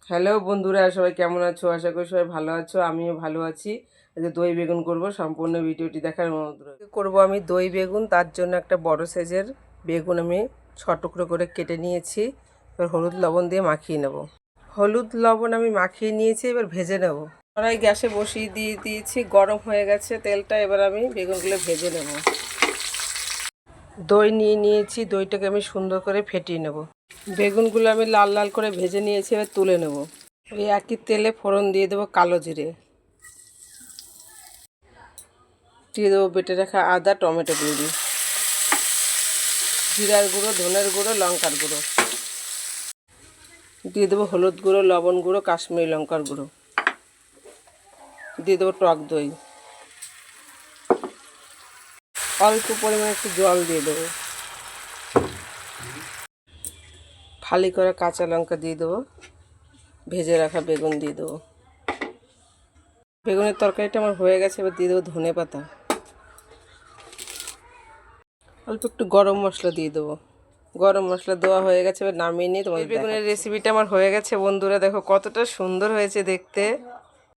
Hello বন্ধুরা, সবাই কেমন আছো? আশা করি সবাই ভালো আছো। আমিও ভালো আছি। যে দই বেগুন করব, সম্পূর্ণ ভিডিওটি দেখার অনুরোধ রইল। করব আমি দই বেগুন, তার জন্য একটা বড় সাইজের বেগুন আমি 6 টুকরো করে কেটে নিয়েছি। এবার হলুদ লবণ দিয়ে মাখিয়ে নেব। হলুদ লবণ আমি মাখিয়ে নিয়েছি, এবার ভেজে নেব। কড়াই গ্যাসে বসিয়ে দিয়েছি, গরম হয়ে গেছে তেলটা। এবার আমি বেগুনগুলো ভেজে নেব। দই নিয়েছি, দইটাকে আমি সুন্দর করে ফেটিয়ে নেব। বেগুনগুলো আমি লাল লাল করে ভেজে নিয়েছি, এবার তুলে নেব। ওই একই তেলে ফোড়ন দিয়ে দেবো কালো জিরে, দিয়ে দেবো বেটে রাখা আদা টমেটো পিউরি, জিরার গুঁড়ো, ধনের গুঁড়ো, লঙ্কার গুঁড়ো, দিয়ে দেবো হলুদ গুঁড়ো, লবণ গুঁড়ো, কাশ্মীরি লঙ্কার গুঁড়ো, দিয়ে দেবো টক দই, অল্প পরিমাণে একটু জল দিয়ে দেবো, ফালি করা কাঁচা লঙ্কা দিয়ে দেবো, ভেজে রাখা বেগুন দিয়ে দেবো। বেগুনের তরকারিটা আমার হয়ে গেছে, এবার দিয়ে দেবো ধনে পাতা, অল্প একটু গরম মশলা দিয়ে দেবো। গরম মশলা দেওয়া হয়ে গেছে, এবার নামিয়ে নিয়ে তোমাদের বেগুনের রেসিপিটা আমার হয়ে গেছে। বন্ধুরা দেখো কতটা সুন্দর হয়েছে দেখতে।